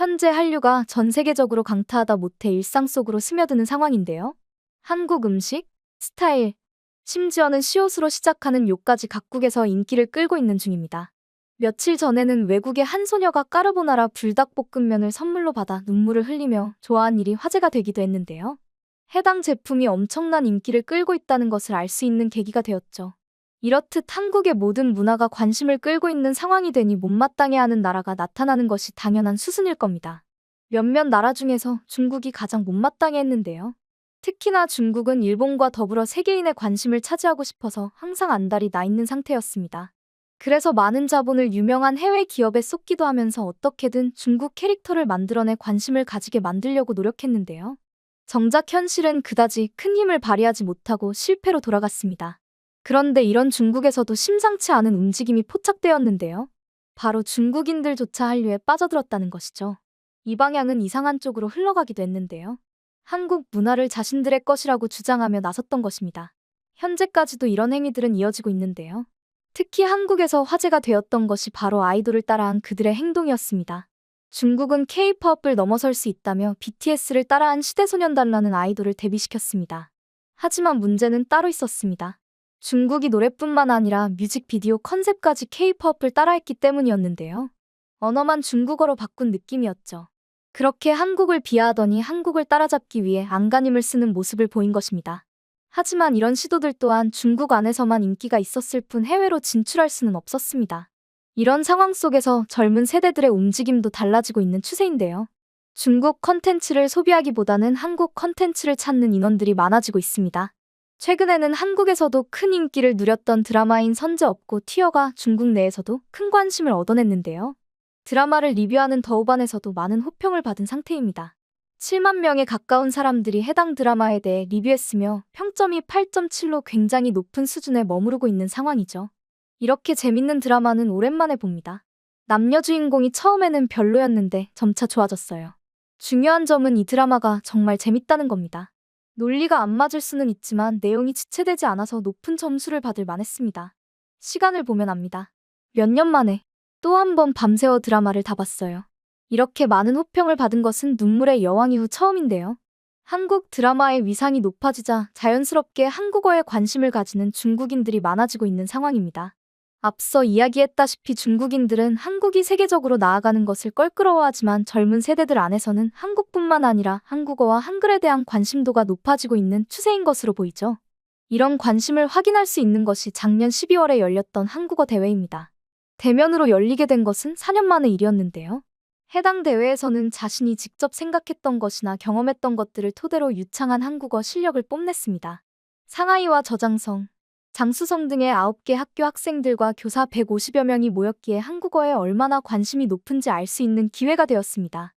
현재 한류가 전 세계적으로 강타하다 못해 일상 속으로 스며드는 상황인데요. 한국 음식, 스타일, 심지어는 시옷으로 시작하는 요까지 각국에서 인기를 끌고 있는 중입니다. 며칠 전에는 외국의 한 소녀가 까르보나라 불닭볶음면을 선물로 받아 눈물을 흘리며 좋아한 일이 화제가 되기도 했는데요. 해당 제품이 엄청난 인기를 끌고 있다는 것을 알 수 있는 계기가 되었죠. 이렇듯 한국의 모든 문화가 관심을 끌고 있는 상황이 되니 못마땅해하는 나라가 나타나는 것이 당연한 수순일 겁니다. 몇몇 나라 중에서 중국이 가장 못마땅해했는데요. 특히나 중국은 일본과 더불어 세계인의 관심을 차지하고 싶어서 항상 안달이 나 있는 상태였습니다. 그래서 많은 자본을 유명한 해외 기업에 쏟기도 하면서 어떻게든 중국 캐릭터를 만들어내 관심을 가지게 만들려고 노력했는데요. 정작 현실은 그다지 큰 힘을 발휘하지 못하고 실패로 돌아갔습니다. 그런데 이런 중국에서도 심상치 않은 움직임이 포착되었는데요. 바로 중국인들조차 한류에 빠져들었다는 것이죠. 이 방향은 이상한 쪽으로 흘러가기도 했는데요. 한국 문화를 자신들의 것이라고 주장하며 나섰던 것입니다. 현재까지도 이런 행위들은 이어지고 있는데요. 특히 한국에서 화제가 되었던 것이 바로 아이돌을 따라한 그들의 행동이었습니다. 중국은 K-팝을 넘어설 수 있다며 BTS를 따라한 시대소년단이라는 아이돌을 데뷔시켰습니다. 하지만 문제는 따로 있었습니다. 중국이 노래뿐만 아니라 뮤직비디오 컨셉까지 K-팝을 따라했기 때문이었는데요. 언어만 중국어로 바꾼 느낌이었죠. 그렇게 한국을 비하하더니 한국을 따라잡기 위해 안간힘을 쓰는 모습을 보인 것입니다. 하지만 이런 시도들 또한 중국 안에서만 인기가 있었을 뿐 해외로 진출할 수는 없었습니다. 이런 상황 속에서 젊은 세대들의 움직임도 달라지고 있는 추세인데요. 중국 컨텐츠를 소비하기보다는 한국 컨텐츠를 찾는 인원들이 많아지고 있습니다. 최근에는 한국에서도 큰 인기를 누렸던 드라마인 선제업고 티어가 중국 내에서도 큰 관심을 얻어냈는데요. 드라마를 리뷰하는 더우반에서도 많은 호평을 받은 상태입니다. 7만 명에 가까운 사람들이 해당 드라마에 대해 리뷰했으며 평점이 8.7로 굉장히 높은 수준에 머무르고 있는 상황이죠. 이렇게 재밌는 드라마는 오랜만에 봅니다. 남녀 주인공이 처음에는 별로였는데 점차 좋아졌어요. 중요한 점은 이 드라마가 정말 재밌다는 겁니다. 논리가 안 맞을 수는 있지만 내용이 지체되지 않아서 높은 점수를 받을 만했습니다. 시간을 보면 압니다. 몇 년 만에 또 한 번 밤새워 드라마를 다 봤어요. 이렇게 많은 호평을 받은 것은 눈물의 여왕 이후 처음인데요. 한국 드라마의 위상이 높아지자 자연스럽게 한국어에 관심을 가지는 중국인들이 많아지고 있는 상황입니다. 앞서 이야기했다시피 중국인들은 한국이 세계적으로 나아가는 것을 껄끄러워하지만 젊은 세대들 안에서는 한국뿐만 아니라 한국어와 한글에 대한 관심도가 높아지고 있는 추세인 것으로 보이죠. 이런 관심을 확인할 수 있는 것이 작년 12월에 열렸던 한국어 대회입니다. 대면으로 열리게 된 것은 4년 만의 일이었는데요. 해당 대회에서는 자신이 직접 생각했던 것이나 경험했던 것들을 토대로 유창한 한국어 실력을 뽐냈습니다. 상하이와 저장성, 장수성 등의 9개 학교 학생들과 교사 150여 명이 모였기에 한국어에 얼마나 관심이 높은지 알 수 있는 기회가 되었습니다.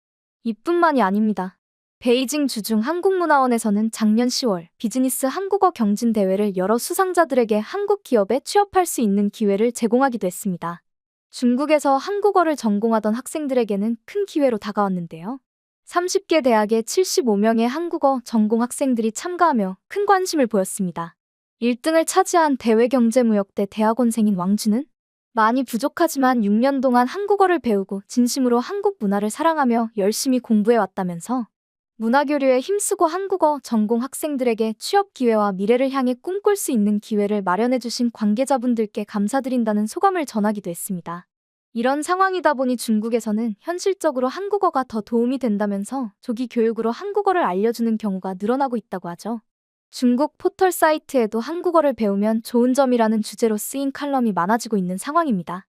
이뿐만이 아닙니다. 베이징 주중 한국문화원에서는 작년 10월 비즈니스 한국어 경진 대회를 열어 수상자들에게 한국 기업에 취업할 수 있는 기회를 제공하기도 했습니다. 중국에서 한국어를 전공하던 학생들에게는 큰 기회로 다가왔는데요. 30개 대학의 75명의 한국어 전공 학생들이 참가하며 큰 관심을 보였습니다. 1등을 차지한 대외경제무역대 대학원생인 왕주는 많이 부족하지만 6년 동안 한국어를 배우고 진심으로 한국 문화를 사랑하며 열심히 공부해왔다면서 문화교류에 힘쓰고 한국어 전공 학생들에게 취업 기회와 미래를 향해 꿈꿀 수 있는 기회를 마련해주신 관계자분들께 감사드린다는 소감을 전하기도 했습니다. 이런 상황이다 보니 중국에서는 현실적으로 한국어가 더 도움이 된다면서 조기 교육으로 한국어를 알려주는 경우가 늘어나고 있다고 하죠. 중국 포털 사이트에도 한국어를 배우면 좋은 점이라는 주제로 쓰인 칼럼이 많아지고 있는 상황입니다.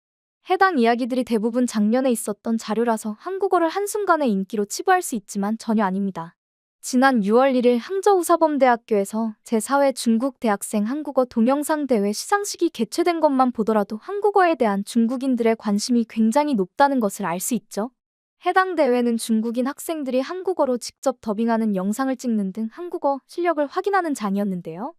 해당 이야기들이 대부분 작년에 있었던 자료라서 한국어를 한순간에 인기로 치부할 수 있지만 전혀 아닙니다. 지난 6월 1일 항저우 사범대학교에서 제4회 중국 대학생 한국어 동영상 대회 시상식이 개최된 것만 보더라도 한국어에 대한 중국인들의 관심이 굉장히 높다는 것을 알 수 있죠. 해당 대회는 중국인 학생들이 한국어로 직접 더빙하는 영상을 찍는 등 한국어 실력을 확인하는 장이었는데요.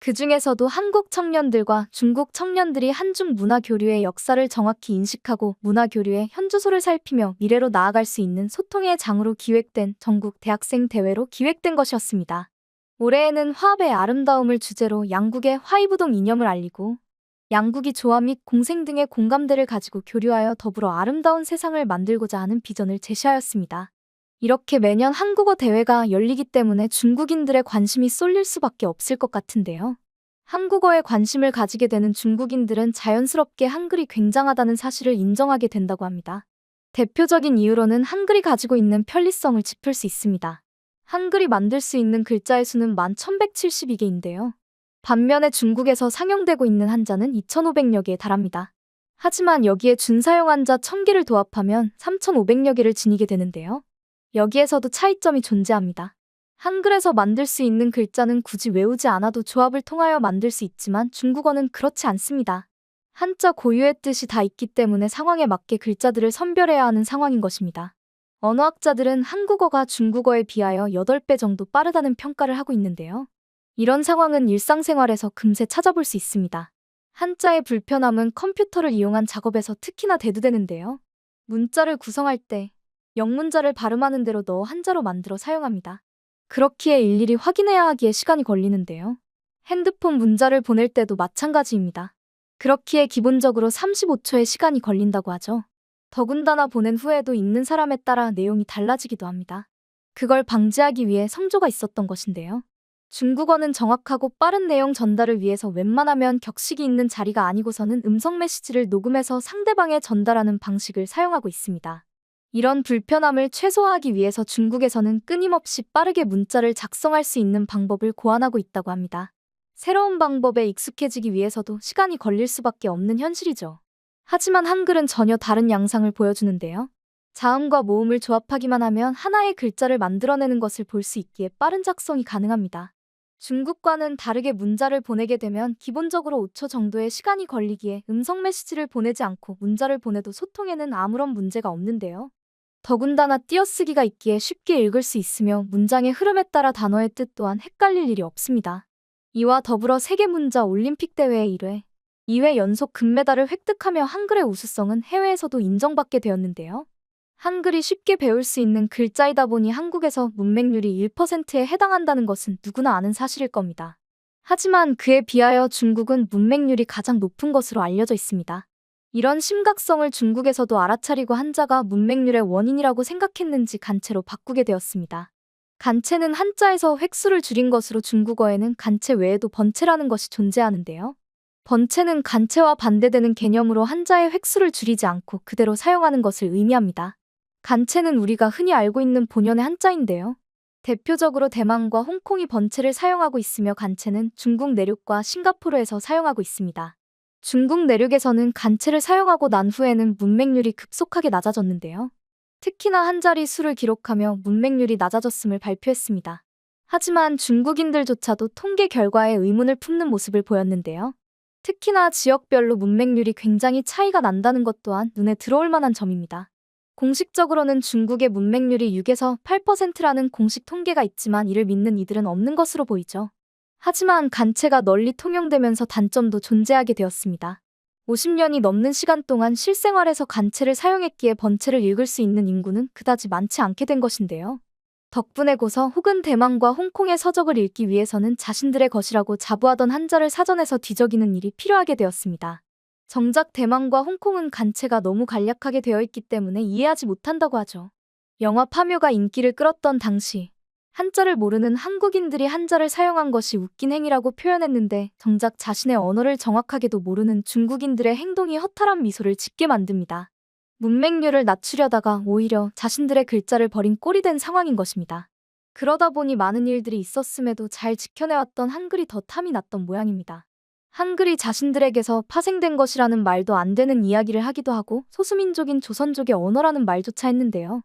그 중에서도 한국 청년들과 중국 청년들이 한중 문화 교류의 역사를 정확히 인식하고 문화 교류의 현주소를 살피며 미래로 나아갈 수 있는 소통의 장으로 기획된 전국 대학생 대회로 기획된 것이었습니다. 올해에는 화합의 아름다움을 주제로 양국의 화이부동 이념을 알리고 양국이 조화 및 공생 등의 공감대를 가지고 교류하여 더불어 아름다운 세상을 만들고자 하는 비전을 제시하였습니다. 이렇게 매년 한국어 대회가 열리기 때문에 중국인들의 관심이 쏠릴 수밖에 없을 것 같은데요. 한국어에 관심을 가지게 되는 중국인들은 자연스럽게 한글이 굉장하다는 사실을 인정하게 된다고 합니다. 대표적인 이유로는 한글이 가지고 있는 편리성을 짚을 수 있습니다. 한글이 만들 수 있는 글자의 수는 11,172개인데요. 반면에 중국에서 상용되고 있는 한자는 2,500여 개에 달합니다. 하지만 여기에 준사용 한자 1,000개를 도합하면 3,500여 개를 지니게 되는데요. 여기에서도 차이점이 존재합니다. 한글에서 만들 수 있는 글자는 굳이 외우지 않아도 조합을 통하여 만들 수 있지만 중국어는 그렇지 않습니다. 한자 고유의 뜻이 다 있기 때문에 상황에 맞게 글자들을 선별해야 하는 상황인 것입니다. 언어학자들은 한국어가 중국어에 비하여 8배 정도 빠르다는 평가를 하고 있는데요. 이런 상황은 일상생활에서 금세 찾아볼 수 있습니다. 한자의 불편함은 컴퓨터를 이용한 작업에서 특히나 대두되는데요. 문자를 구성할 때 영문자를 발음하는 대로 넣어 한자로 만들어 사용합니다. 그렇기에 일일이 확인해야 하기에 시간이 걸리는데요. 핸드폰 문자를 보낼 때도 마찬가지입니다. 그렇기에 기본적으로 35초의 시간이 걸린다고 하죠. 더군다나 보낸 후에도 읽는 사람에 따라 내용이 달라지기도 합니다. 그걸 방지하기 위해 성조가 있었던 것인데요. 중국어는 정확하고 빠른 내용 전달을 위해서 웬만하면 격식이 있는 자리가 아니고서는 음성 메시지를 녹음해서 상대방에 전달하는 방식을 사용하고 있습니다. 이런 불편함을 최소화하기 위해서 중국에서는 끊임없이 빠르게 문자를 작성할 수 있는 방법을 고안하고 있다고 합니다. 새로운 방법에 익숙해지기 위해서도 시간이 걸릴 수밖에 없는 현실이죠. 하지만 한글은 전혀 다른 양상을 보여주는데요. 자음과 모음을 조합하기만 하면 하나의 글자를 만들어내는 것을 볼 수 있기에 빠른 작성이 가능합니다. 중국과는 다르게 문자를 보내게 되면 기본적으로 5초 정도의 시간이 걸리기에 음성 메시지를 보내지 않고 문자를 보내도 소통에는 아무런 문제가 없는데요. 더군다나 띄어쓰기가 있기에 쉽게 읽을 수 있으며 문장의 흐름에 따라 단어의 뜻 또한 헷갈릴 일이 없습니다. 이와 더불어 세계문자 올림픽 대회에 1회, 2회 연속 금메달을 획득하며 한글의 우수성은 해외에서도 인정받게 되었는데요. 한글이 쉽게 배울 수 있는 글자이다 보니 한국에서 문맹률이 1%에 해당한다는 것은 누구나 아는 사실일 겁니다. 하지만 그에 비하여 중국은 문맹률이 가장 높은 것으로 알려져 있습니다. 이런 심각성을 중국에서도 알아차리고 한자가 문맹률의 원인이라고 생각했는지 간체로 바꾸게 되었습니다. 간체는 한자에서 획수를 줄인 것으로 중국어에는 간체 외에도 번체라는 것이 존재하는데요. 번체는 간체와 반대되는 개념으로 한자의 획수를 줄이지 않고 그대로 사용하는 것을 의미합니다. 간체는 우리가 흔히 알고 있는 본연의 한자인데요. 대표적으로 대만과 홍콩이 번체를 사용하고 있으며 간체는 중국 내륙과 싱가포르에서 사용하고 있습니다. 중국 내륙에서는 간체를 사용하고 난 후에는 문맹률이 급속하게 낮아졌는데요. 특히나 한 자리 수를 기록하며 문맹률이 낮아졌음을 발표했습니다. 하지만 중국인들조차도 통계 결과에 의문을 품는 모습을 보였는데요. 특히나 지역별로 문맹률이 굉장히 차이가 난다는 것 또한 눈에 들어올 만한 점입니다. 공식적으로는 중국의 문맹률이 6에서 8%라는 공식 통계가 있지만 이를 믿는 이들은 없는 것으로 보이죠. 하지만 간체가 널리 통용되면서 단점도 존재하게 되었습니다. 50년이 넘는 시간 동안 실생활에서 간체를 사용했기에 번체를 읽을 수 있는 인구는 그다지 많지 않게 된 것인데요. 덕분에 고서 혹은 대만과 홍콩의 서적을 읽기 위해서는 자신들의 것이라고 자부하던 한자를 사전에서 뒤적이는 일이 필요하게 되었습니다. 정작 대만과 홍콩은 간체가 너무 간략하게 되어 있기 때문에 이해하지 못한다고 하죠. 영화 파묘가 인기를 끌었던 당시 한자를 모르는 한국인들이 한자를 사용한 것이 웃긴 행위라고 표현했는데 정작 자신의 언어를 정확하게도 모르는 중국인들의 행동이 허탈한 미소를 짓게 만듭니다. 문맹률을 낮추려다가 오히려 자신들의 글자를 버린 꼴이 된 상황인 것입니다. 그러다 보니 많은 일들이 있었음에도 잘 지켜내왔던 한글이 더 탐이 났던 모양입니다. 한글이 자신들에게서 파생된 것이라는 말도 안 되는 이야기를 하기도 하고 소수민족인 조선족의 언어라는 말조차 했는데요.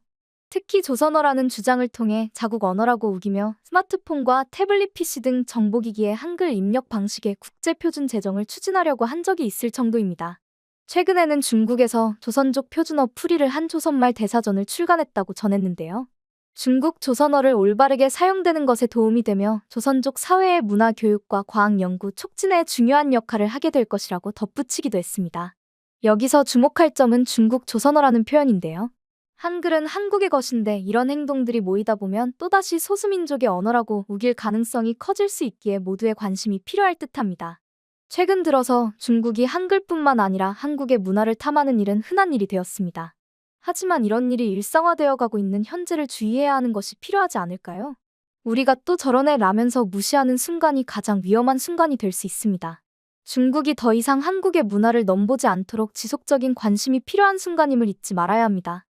특히 조선어라는 주장을 통해 자국 언어라고 우기며 스마트폰과 태블릿 PC 등 정보기기의 한글 입력 방식의 국제표준 제정을 추진하려고 한 적이 있을 정도입니다. 최근에는 중국에서 조선족 표준어 풀이를 한 조선말 대사전을 출간했다고 전했는데요. 중국 조선어를 올바르게 사용되는 것에 도움이 되며 조선족 사회의 문화 교육과 과학 연구 촉진에 중요한 역할을 하게 될 것이라고 덧붙이기도 했습니다. 여기서 주목할 점은 중국 조선어라는 표현인데요. 한글은 한국의 것인데 이런 행동들이 모이다 보면 또다시 소수민족의 언어라고 우길 가능성이 커질 수 있기에 모두의 관심이 필요할 듯합니다. 최근 들어서 중국이 한글뿐만 아니라 한국의 문화를 탐하는 일은 흔한 일이 되었습니다. 하지만 이런 일이 일상화되어 가고 있는 현재를 주의해야 하는 것이 필요하지 않을까요? 우리가 또 저런 애 라면서 무시하는 순간이 가장 위험한 순간이 될 수 있습니다. 중국이 더 이상 한국의 문화를 넘보지 않도록 지속적인 관심이 필요한 순간임을 잊지 말아야 합니다.